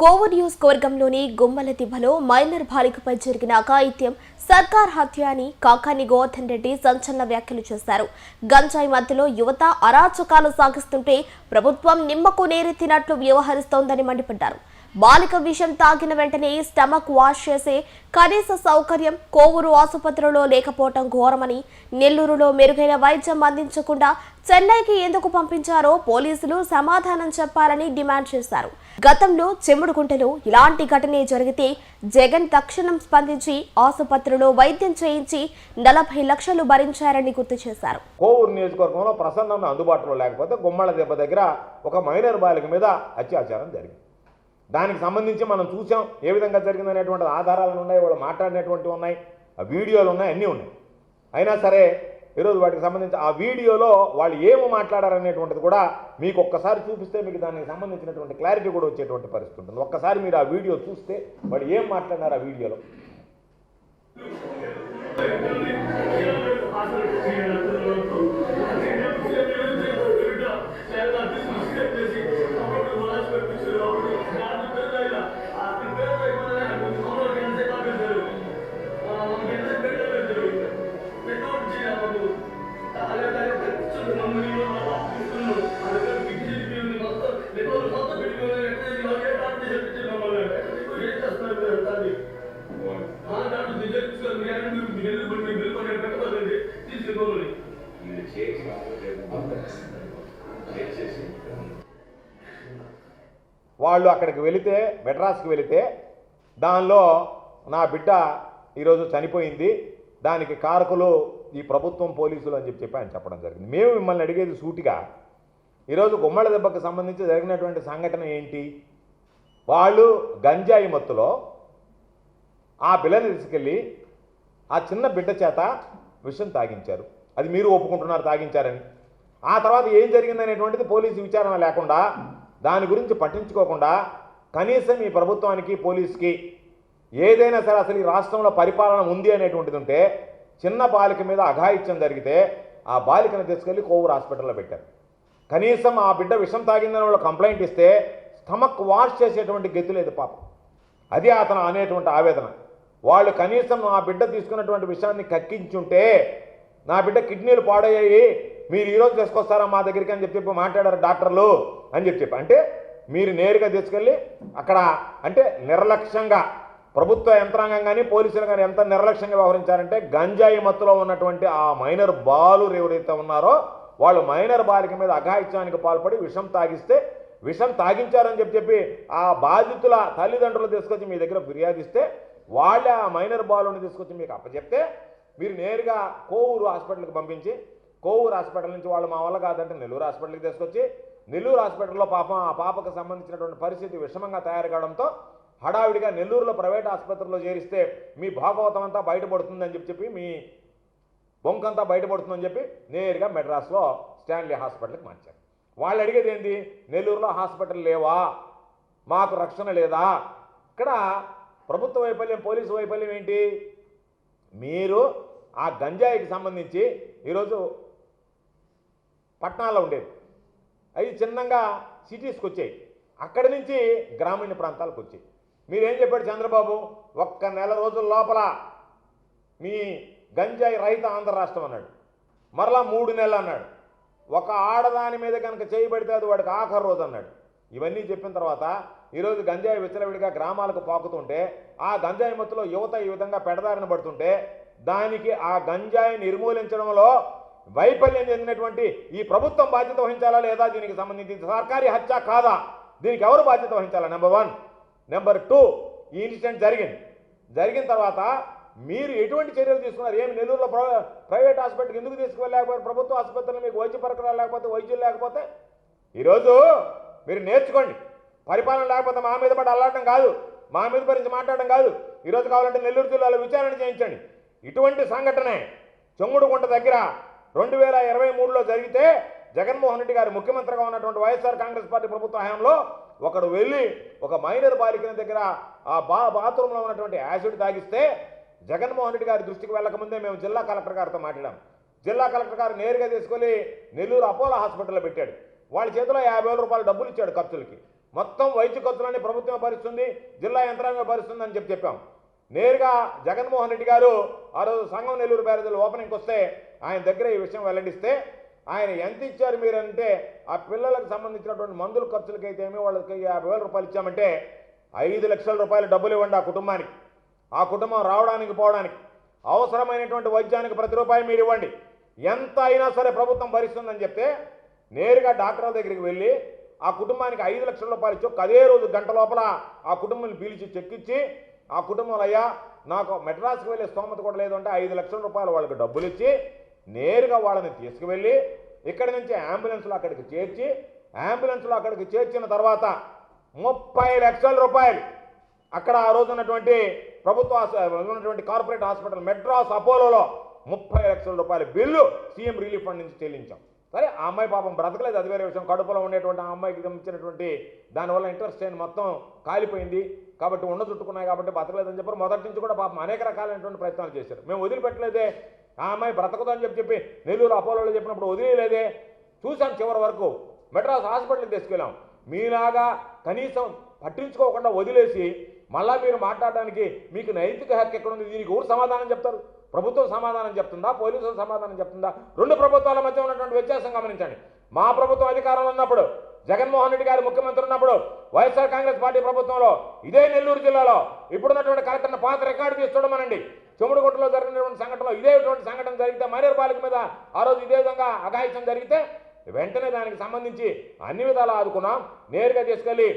కోవూరు నియోజకవర్గంలోని గుమ్మల దిబ్బలో మైనర్ బాలికపై జరిగిన అఘాయిత్యం సర్కార్ హత్య అని కాకాని గోవర్ధన్ రెడ్డి సంచలన వ్యాఖ్యలు చేశారు. గంజాయి మధ్యలో యువత అరాచకాలు సాగిస్తుంటే ప్రభుత్వం నిమ్మకు నీరెత్తినట్లు వ్యవహరిస్తోందని మండిపడ్డారు. బాలిక విషం తాగిన వెంటనే స్టమక్ వాష్ చేసే కనీస సౌకర్యం కోవూరు ఆసుపత్రిలో లేకపోవడం ఘోరమని, నెల్లూరులో మెరుగైన వైద్యం అందించకుండా చెన్నైకి ఎందుకు పంపించారో పోలీసులు సమాధానం చెప్పాలని డిమాండ్ చేశారు. గతంలో చెముడుగుంటలో ఇలాంటి ఘటనే జరిగితే జగన్ తక్షణం స్పందించి ఆసుపత్రిలో వైద్యం చేయించి 40 లక్షలు భరించారని గుర్తు చేశారు. కోవూరు నియోజకవర్గంలో ప్రసన్న అందుబాటులో లేకపోతే గుమ్మల దెబ్బ దగ్గర ఒక మైనర్ బాలిక మీద అత్యాచారం జరిగింది. దానికి సంబంధించి మనం చూసాం ఏ విధంగా జరిగిందనేటువంటి ఆధారాలు ఉన్నాయి, వాళ్ళు మాట్లాడినటువంటివి ఉన్నాయి, ఆ వీడియోలు ఉన్నాయి, అన్నీ ఉన్నాయి. అయినా సరే ఈరోజు వాటికి సంబంధించి ఆ వీడియోలో వాళ్ళు ఏమి మాట్లాడారనేటువంటిది కూడా మీకు ఒక్కసారి చూపిస్తే మీకు దానికి సంబంధించినటువంటి క్లారిటీ కూడా వచ్చేటువంటి పరిస్థితి ఉంటుంది. ఒక్కసారి మీరు ఆ వీడియో చూస్తే వాళ్ళు ఏం మాట్లాడినారు ఆ వీడియోలో. వాళ్ళు అక్కడికి వెళితే మెడ్రాస్కి వెళితే దానిలో నా బిడ్డ ఈరోజు చనిపోయింది, దానికి కారకులు ఈ ప్రభుత్వం పోలీసులు అని చెప్పి ఆయన చెప్పడం జరిగింది. మేము మిమ్మల్ని అడిగేది సూటిగా, ఈరోజు గుమ్మల దెబ్బకు సంబంధించి జరిగినటువంటి సంఘటన ఏంటి? వాళ్ళు గంజాయి మత్తులో ఆ పిల్లని తీసుకెళ్ళి ఆ చిన్న బిడ్డ చేత విషం తాగించారు. అది మీరు ఒప్పుకుంటున్నారు తాగించారని. ఆ తర్వాత ఏం జరిగిందనేటువంటిది పోలీసు విచారణ లేకుండా, దాని గురించి పట్టించుకోకుండా, కనీసం ఈ ప్రభుత్వానికి పోలీసుకి ఏదైనా సరే అసలు ఈ రాష్ట్రంలో పరిపాలన ఉంది అనేటువంటిది ఉంటే, చిన్న బాలిక మీద అఘాయిత్యం జరిగితే ఆ బాలికను తీసుకెళ్ళి కోవూరు హాస్పిటల్లో పెట్టారు. కనీసం ఆ బిడ్డ విషం తాగిందని వాళ్ళు కంప్లైంట్ ఇస్తే స్టమక్ వాష్ చేసేటువంటి గతి లేదు పాపం. అది అతను అనేటువంటి ఆవేదన. వాళ్ళు కనీసం ఆ బిడ్డ తీసుకున్నటువంటి విషయాన్ని కక్కించుంటే, నా బిడ్డ కిడ్నీలు పాడయ్యాయి, మీరు ఈరోజు తీసుకొస్తారా మా దగ్గరికి అని చెప్పి మాట్లాడారు డాక్టర్లు అని చెప్పి. అంటే మీరు నేరుగా తీసుకెళ్ళి అక్కడ అంటే నిర్లక్ష్యంగా ప్రభుత్వ యంత్రాంగం కానీ పోలీసులు కానీ ఎంత నిర్లక్ష్యంగా వ్యవహరించారంటే, గంజాయి మత్తులో ఉన్నటువంటి ఆ మైనర్ బాలురు ఎవరైతే ఉన్నారో వాళ్ళు మైనర్ బాలిక మీద అఘాయిత్యానికి పాల్పడి విషం తాగిస్తే, విషం తాగించారని చెప్పి ఆ బాధితుల తల్లిదండ్రులు తీసుకొచ్చి మీ దగ్గర ఫిర్యాదిస్తే, వాళ్ళే ఆ మైనర్ బాలుని తీసుకొచ్చి మీకు అప్పచెప్తే మీరు నేరుగా కోవూరు హాస్పిటల్కి పంపించి, కోవూరు హాస్పిటల్ నుంచి వాళ్ళు మా వల్ల కాదంటే నెల్లూరు హాస్పిటల్కి తీసుకొచ్చి, నెల్లూరు హాస్పిటల్లో పాపం ఆ పాపకు సంబంధించినటువంటి పరిస్థితి విషమంగా తయారు కావడంతో హడావిడిగా నెల్లూరులో ప్రైవేట్ ఆసుపత్రిలో చేరిస్తే మీ భాగవతం అంతా బయటపడుతుందని చెప్పి, మీ బొంకంతా బయటపడుతుందని చెప్పి నేరుగా మెడ్రాస్లో స్టాన్లీ హాస్పిటల్కి మార్చారు. వాళ్ళు అడిగేది ఏంటి? నెల్లూరులో హాస్పిటల్ లేవా, మాకు రక్షణ లేదా? ఇక్కడ ప్రభుత్వ వైఫల్యం, పోలీసు వైఫల్యం ఏంటి? మీరు ఆ గంజాయికి సంబంధించి ఈరోజు పట్టణాల్లో ఉండేది, అవి చిన్నగా సిటీస్కి వచ్చాయి, అక్కడి నుంచి గ్రామీణ ప్రాంతాలకు వచ్చాయి. మీరేం చెప్పాడు చంద్రబాబు? ఒక్క నెల రోజుల లోపల మీ గంజాయి రహిత ఆంధ్ర రాష్ట్రం అన్నాడు. మరలా 3 నెలలు అన్నాడు. ఒక ఆడదాని మీద కనుక చేయబడితే అది వాడికి ఆఖరి రోజు అన్నాడు. ఇవన్నీ చెప్పిన తర్వాత ఈరోజు గంజాయి విచ్చలవిడిగా గ్రామాలకు పాకుతుంటే, ఆ గంజాయి మత్తులో యువత ఈ విధంగా పెడదారిన పడుతుంటే, దానికి ఆ గంజాయి నిర్మూలించడంలో వైఫల్యం చెందినటువంటి ఈ ప్రభుత్వం బాధ్యత వహించాలా లేదా? దీనికి సంబంధించి సర్కారీ హత్య కాదా? దీనికి ఎవరు బాధ్యత వహించాలా? నెంబర్ 1. నెంబర్ 2, ఈ ఇన్సిడెంట్ జరిగిన తర్వాత మీరు ఎటువంటి చర్యలు తీసుకున్నారు? ఏమి నెల్లూరులో ప్రైవేట్ హాస్పిటల్కి ఎందుకు తీసుకువెళ్ళలేకపోయారు? ప్రభుత్వ ఆసుపత్రులు మీకు వైద్య పరికరాలు లేకపోతే, వైద్యులు లేకపోతే? ఈరోజు మీరు నేర్చుకోండి. పరిపాలన లేకపోతే మా మీద పడి అల్లాడటం కాదు, మా మీద గురించి మాట్లాడడం కాదు. ఈరోజు కావాలంటే నెల్లూరు జిల్లాలో విచారణ చేయించండి. ఇటువంటి సంఘటనే చెంగుడుగుంట దగ్గర 2023లో జరిగితే, జగన్మోహన్ రెడ్డి గారు ముఖ్యమంత్రిగా ఉన్నటువంటి వైఎస్ఆర్ కాంగ్రెస్ పార్టీ ప్రభుత్వ హయాంలో ఒకడు వెళ్ళి ఒక మైనర్ బాలికల దగ్గర ఆ బాత్రూంలో ఉన్నటువంటి యాసిడ్ తాగిస్తే, జగన్మోహన్ రెడ్డి గారి దృష్టికి వెళ్ళకముందే మేము జిల్లా కలెక్టర్ గారితో మాట్లాడాం. జిల్లా కలెక్టర్ గారు నేరుగా తీసుకొని నెల్లూరు అపోలో హాస్పిటల్లో పెట్టాడు. వాళ్ళ చేతిలో 50,000 రూపాయలు డబ్బులు ఇచ్చాడు ఖర్చులకి. మొత్తం వైద్య ఖర్చులన్నీ ప్రభుత్వం భరిస్తుంది, జిల్లా యంత్రాంగం భరిస్తుంది అని చెప్పాం. నేరుగా జగన్మోహన్ రెడ్డి గారు ఆ రోజు సంఘం నెల్లూరు బ్యారేజీలో ఓపెనింగ్కి వస్తే ఆయన దగ్గర ఈ విషయం వెల్లడిస్తే ఆయన ఎంత ఇచ్చారు మీరంటే ఆ పిల్లలకు సంబంధించినటువంటి మందుల ఖర్చులకైతే ఏమీ వాళ్ళకి 50,000 రూపాయలు ఇచ్చామంటే 5 లక్షల రూపాయలు డబ్బులు ఇవ్వండి ఆ కుటుంబానికి. ఆ కుటుంబం రావడానికి పోవడానికి అవసరమైనటువంటి వైద్యానికి ప్రతి రూపాయి మీరు ఇవ్వండి, ఎంత అయినా సరే ప్రభుత్వం భరిస్తుందని చెప్తే నేరుగా డాక్టర్ల దగ్గరికి వెళ్ళి ఆ కుటుంబానికి 5 లక్షల రూపాయలు ఇచ్చి అదే రోజు గంట లోపల ఆ కుటుంబాన్ని పిలిచి చెక్కిచ్చి ఆ కుటుంబంలో అయ్యా నాకు మెడ్రాస్కి వెళ్ళే స్తోమత కూడా లేదు అంటే 5 లక్షల రూపాయలు వాళ్ళకి డబ్బులు ఇచ్చి నేరుగా వాళ్ళని తీసుకువెళ్ళి ఇక్కడి నుంచి అంబులెన్స్లో అక్కడికి చేర్చి అంబులెన్స్లో అక్కడికి చేర్చిన తర్వాత 30 లక్షల రూపాయలు అక్కడ ఆ రోజు ఉన్నటువంటి ప్రభుత్వ ఉన్నటువంటి కార్పొరేట్ హాస్పిటల్ మెడ్రాస్ అపోలోలో 30 లక్షల రూపాయల బిల్లు సీఎం రిలీఫ్ ఫండ్ నుంచి చెల్లించాం. సరే ఆ అమ్మాయి పాపం బ్రతకలేదు, అది వేరే విషయం. కడుపులో ఉండేటువంటి ఆ అమ్మాయికి ఇచ్చినటువంటి దానివల్ల ఇంటెస్టైన్ మొత్తం కాలిపోయింది కాబట్టి ఉండ చుట్టుకున్నాయి కాబట్టి బతకలేదని చెప్పారు. మొదటి నుంచి కూడా పాపం అనేక రకాలైనటువంటి ప్రయత్నాలు చేశారు. మేము వదిలిపెట్టలేదే, ఆ అమ్మాయి బ్రతకదని చెప్పి నెల్లూరు అపోలోలో చెప్పినప్పుడు వదిలేదే, చూసాం చివరి వరకు. మెడ్రాస్ హాస్పిటల్కి తీసుకెళ్ళాం. మీలాగా కనీసం పట్టించుకోకుండా వదిలేసి మళ్ళా మీరు మాట్లాడడానికి మీకు నైతిక హక్కు ఎక్కడుంది? దీనికి ఎవరు సమాధానం చెప్తారు? ప్రభుత్వం సమాధానం చెప్తుందా, పోలీసులు సమాధానం చెప్తుందా? రెండు ప్రభుత్వాల మధ్య ఉన్నటువంటి వ్యత్యాసం గమనించండి. మా ప్రభుత్వం అధికారంలో ఉన్నప్పుడు, జగన్మోహన్ రెడ్డి గారు ముఖ్యమంత్రి ఉన్నప్పుడు, వైఎస్ఆర్ కాంగ్రెస్ పార్టీ ప్రభుత్వంలో ఇదే నెల్లూరు జిల్లాలో ఇప్పుడున్నటువంటి కలెక్టర్ని పాత రికార్డు తీసి చూడమనండి. చెముడుగుట్టలో జరిగినటువంటి సంఘటనలో ఇదేటువంటి సంఘటన జరిగితే మైనర్ బాలిక మీద ఆ రోజు ఇదే విధంగా అఘాయిత్యం జరిగితే వెంటనే దానికి సంబంధించి అన్ని విధాలు ఆదుకున్నాం. నేరుగా తీసుకెళ్ళి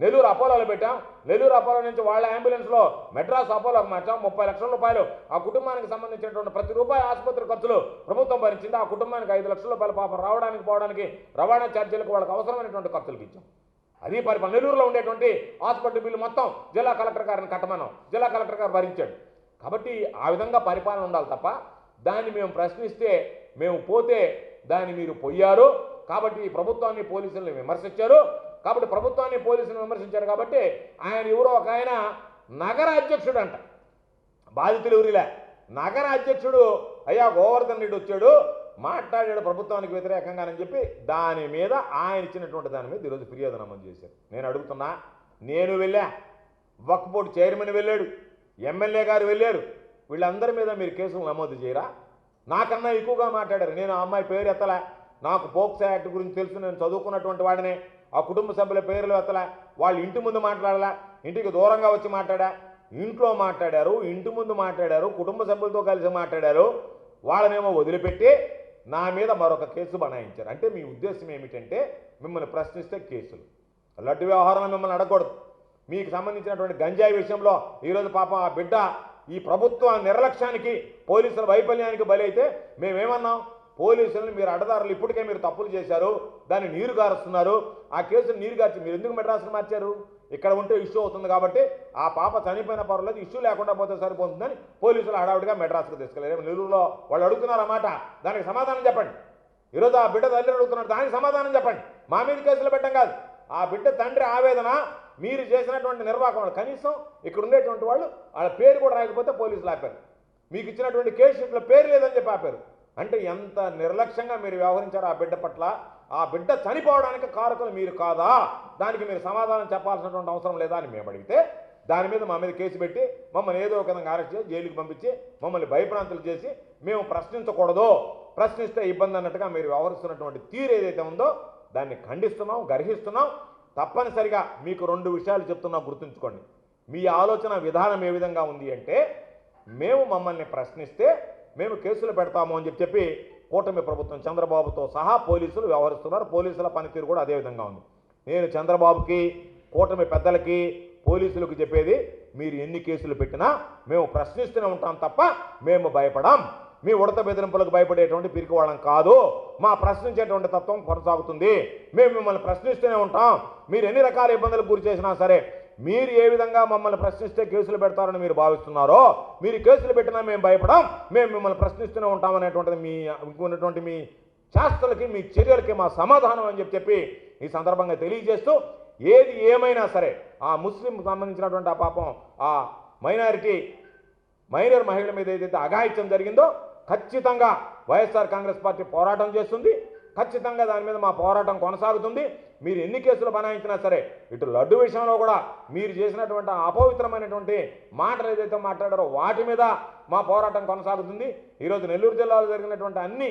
నెల్లూరు అపోలోలో పెట్టాం. నెల్లూరు అపోలో నుంచి వాళ్ళ అంబులెన్స్లో మెడ్రాస్ అపోలోకి మార్చాం. 30 లక్షల రూపాయలు ఆ కుటుంబానికి సంబంధించినటువంటి ప్రతి రూపాయి ఆసుపత్రి ఖర్చులు ప్రభుత్వం భరించింది. ఆ కుటుంబానికి 5 లక్షల రూపాయలు పాపం రావడానికి పోవడానికి రవాణా ఛార్జీలకు వాళ్ళకి అవసరమైనటువంటి ఖర్చులకు ఇచ్చాం. అది నెల్లూరులో ఉండేటువంటి హాస్పిటల్ బిల్లు మొత్తం జిల్లా కలెక్టర్ గారిని కట్టమన్నాం. జిల్లా కలెక్టర్ గారు భరించాడు. కాబట్టి ఆ విధంగా పరిపాలన ఉండాలి తప్ప దాన్ని మేము ప్రశ్నిస్తే మేము పోతే దాన్ని మీరు పోయారు కాబట్టి ఈ ప్రభుత్వాన్ని పోలీసులను విమర్శించారు. కాబట్టి ప్రభుత్వాన్ని పోలీసులను విమర్శించారు కాబట్టి ఆయన ఎవరో ఒక ఆయన నగర అధ్యక్షుడు అంట, బాధితులు ఎవరిలే నగర అధ్యక్షుడు అయ్యా గోవర్ధన్ రెడ్డి వచ్చాడు మాట్లాడాడు ప్రభుత్వానికి వ్యతిరేకంగానని చెప్పి దాని మీద ఆయన ఇచ్చినటువంటి దాని మీద ఈరోజు ఫిర్యాదు నమోదు చేశారు. నేను అడుగుతున్నా, నేను వెళ్ళా, వక్ఫ్ బోర్డు చైర్మన్ వెళ్ళాడు, ఎమ్మెల్యే గారు వెళ్ళారు, వీళ్ళందరి మీద మీరు కేసులు నమోదు చేయరా? నాకన్నా ఎక్కువగా మాట్లాడారు. నేను ఆ అమ్మాయి పేరు ఎత్తలే, నాకు పోక్సో యాక్ట్ గురించి తెలుసు, నేను చదువుకున్నటువంటి వాడినే. ఆ కుటుంబ సభ్యుల పేర్లు ఎత్తలే, వాళ్ళు ఇంటి ముందు మాట్లాడలే, ఇంటికి దూరంగా వచ్చి మాట్లాడా. ఇంట్లో మాట్లాడారు, ఇంటి ముందు మాట్లాడారు, కుటుంబ సభ్యులతో కలిసి మాట్లాడారు. వాళ్ళనేమో వదిలిపెట్టి నా మీద మరొక కేసు బనాయించారు. అంటే మీ ఉద్దేశం ఏమిటంటే మిమ్మల్ని ప్రశ్నిస్తే కేసులు, లడ్డు వ్యవహారంలో మిమ్మల్ని అడగకూడదు. మీకు సంబంధించినటువంటి గంజాయి విషయంలో ఈరోజు పాపం ఆ బిడ్డ ఈ ప్రభుత్వ నిర్లక్ష్యానికి పోలీసుల వైఫల్యానికి బలైతే మేమేమన్నాం? పోలీసులను మీరు అడ్డదారులు, ఇప్పటికే మీరు తప్పులు చేశారు, దాన్ని నీరు గారుస్తున్నారు, ఆ కేసును నీరు గార్చి మీరు ఎందుకు మెడ్రాస్ను మార్చారు? ఇక్కడ ఉంటే ఇష్యూ అవుతుంది కాబట్టి ఆ పాప చనిపోయిన పర్వాలేదు, ఇష్యూ లేకుండా పోతే సరిపోతుందని పోలీసులు హడావుడిగా మెడ్రాస్కు తీసుకెళ్ళారు. నెల్లూరులో వాళ్ళు అడుగుతున్నారు అన్నమాట, దానికి సమాధానం చెప్పండి. ఈరోజు ఆ బిడ్డ తండ్రి అడుగుతున్నారు, దానికి సమాధానం చెప్పండి. మా మీద కేసులు పెట్టడం కాదు, ఆ బిడ్డ తండ్రి ఆవేదన, మీరు చేసినటువంటి నిర్వాహకం. కనీసం ఇక్కడ ఉండేటువంటి వాళ్ళు వాళ్ళ పేరు కూడా రాకపోతే పోలీసులు ఆపారు. మీకు ఇచ్చినటువంటి కేసు షీట్లో పేరు లేదని చెప్పి ఆపారు. అంటే ఎంత నిర్లక్ష్యంగా మీరు వ్యవహరించారు ఆ బిడ్డ పట్ల. ఆ బిడ్డ చనిపోవడానికి కారకులు మీరు కాదా? దానికి మీరు సమాధానం చెప్పాల్సినటువంటి అవసరం లేదా అని మేము అడిగితే దాని మీద మా మీద కేసు పెట్టి మమ్మల్ని ఏదో ఒక విధంగా అరెస్ట్ చేసి జైలుకి పంపించి మమ్మల్ని భయప్రాంతులు చేసి మేము ప్రశ్నించకూడదు, ప్రశ్నిస్తే ఇబ్బంది అన్నట్టుగా మీరు వ్యవహరిస్తున్నటువంటి తీరు ఏదైతే ఉందో దాన్ని ఖండిస్తున్నాం, గర్హిస్తున్నాం. తప్పనిసరిగా మీకు 2 విషయాలు చెప్తున్నా, గుర్తుంచుకోండి. మీ ఆలోచన విధానం ఏ విధంగా ఉంది అంటే మేము మమ్మల్ని ప్రశ్నిస్తే మేము కేసులు పెడతాము అని చెప్పి కూటమి ప్రభుత్వం చంద్రబాబుతో సహా పోలీసులు వ్యవహరిస్తున్నారు. పోలీసుల పనితీరు కూడా అదే విధంగా ఉంది. నేను చంద్రబాబుకి, కూటమి పెద్దలకి, పోలీసులకు చెప్పేది, మీరు ఎన్ని కేసులు పెట్టినా మేము ప్రశ్నిస్తూనే ఉంటాం తప్ప మేము భయపడాం. మీ ఉడత బెదిరింపులకు భయపడేటువంటి పిరికి వాళ్ళం కాదు. మా ప్రశ్నించేటువంటి తత్వం కొనసాగుతుంది. మేము మిమ్మల్ని ప్రశ్నిస్తూనే ఉంటాం. మీరు ఎన్ని రకాల ఇబ్బందులకు గురి చేసినా సరే మీరు ఏ విధంగా మమ్మల్ని ప్రశ్నిస్తే కేసులు పెడతారని మీరు భావిస్తున్నారో, మీరు కేసులు పెట్టినా మేము భయపడాం, మేము మిమ్మల్ని ప్రశ్నిస్తూనే ఉంటామనేటువంటిది మీ ఉన్నటువంటి మీ శాస్త్రాలకి, మీ చర్యలకి మా సమాధానం అని చెప్పి ఈ సందర్భంగా తెలియజేస్తూ, ఏది ఏమైనా సరే ఆ ముస్లిం సంబంధించినటువంటి ఆ పాపం ఆ మైనర్ మహిళల మీద ఏదైతే అఘాయిత్యం జరిగిందో ఖచ్చితంగా వైఎస్ఆర్ కాంగ్రెస్ పార్టీ పోరాటం చేస్తుంది. ఖచ్చితంగా దాని మీద మా పోరాటం కొనసాగుతుంది. మీరు ఎన్ని కేసులు బనాయించినా సరే, ఇటు లడ్డు విషయంలో కూడా మీరు చేసినటువంటి అపవిత్రమైనటువంటి మాటలు ఏదైతే మాట్లాడారో వాటి మీద మా పోరాటం కొనసాగుతుంది. ఈరోజు నెల్లూరు జిల్లాలో జరిగినటువంటి అన్ని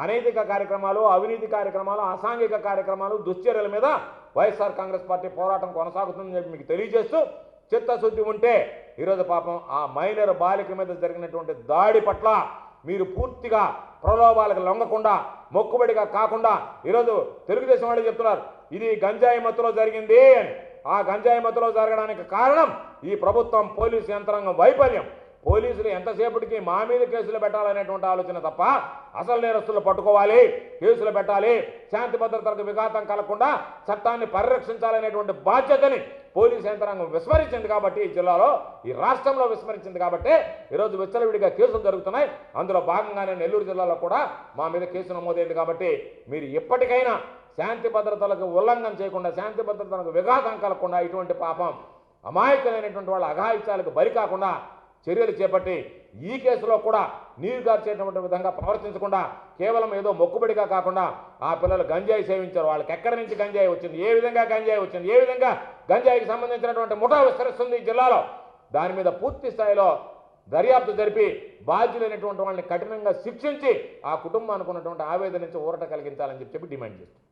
అనైతిక కార్యక్రమాలు, అవినీతి కార్యక్రమాలు, అసాంఘిక కార్యక్రమాలు, దుశ్చర్యల మీద వైఎస్ఆర్ కాంగ్రెస్ పార్టీ పోరాటం కొనసాగుతుందని చెప్పి మీకు తెలియజేస్తూ, చిత్తశుద్ధి ఉంటే ఈరోజు పాపం ఆ మైనర్ బాలిక మీద జరిగినటువంటి దాడి పట్ల మీరు పూర్తిగా ప్రలోభాలకు లొంగకుండా, మొక్కుబడిగా కాకుండా, ఈరోజు తెలుగుదేశం వాళ్ళు చెప్తున్నారు ఇది గంజాయి మత్తులో జరిగింది అని. ఆ గంజాయి మత్తులో జరగడానికి కారణం ఈ ప్రభుత్వం, పోలీసు యంత్రాంగం వైఫల్యం. పోలీసులు ఎంతసేపటికి మా మీద కేసులు పెట్టాలనేటువంటి ఆలోచన తప్ప, అసలు నేరస్తులు పట్టుకోవాలి, కేసులు పెట్టాలి, శాంతి భద్రతలకు విఘాతం కలగకుండా చట్టాన్ని పరిరక్షించాలనేటువంటి బాధ్యతని పోలీసు యంత్రాంగం విస్మరించింది. కాబట్టి ఈ జిల్లాలో, ఈ రాష్ట్రంలో విస్మరించింది. కాబట్టి ఈరోజు విచ్చలవిడిగా కేసులు జరుగుతున్నాయి. అందులో భాగంగానే నెల్లూరు జిల్లాలో కూడా మా మీద కేసు నమోదైంది. కాబట్టి మీరు ఎప్పటికైనా శాంతి భద్రతలకు ఉల్లంఘన చేయకుండా, శాంతి భద్రతలకు విఘాతం కలగకుండా, ఇటువంటి పాపం అమాయకులైనటువంటి వాళ్ళ అఘాయిత్యాలకు బలి కాకుండా చర్యలు చేపట్టి ఈ కేసులో కూడా నీరు గార్చేటువంటి విధంగా ప్రవర్తించకుండా, కేవలం ఏదో మొక్కుబడిగా కాకుండా ఆ పిల్లలు గంజాయి సేవించారు, వాళ్ళకి ఎక్కడి నుంచి గంజాయి వచ్చింది, ఏ విధంగా గంజాయి వచ్చింది, ఏ విధంగా గంజాయికి సంబంధించినటువంటి ముఠా విస్తరిస్తుంది ఈ జిల్లాలో, దాని మీద పూర్తి స్థాయిలో దర్యాప్తు జరిపి బాధ్యులైనటువంటి వాళ్ళని కఠినంగా శిక్షించి ఆ కుటుంబానికి ఉన్నటువంటి ఆవేదన నుంచి ఊరట కలిగించాలని చెప్పి డిమాండ్ చేస్తుంది.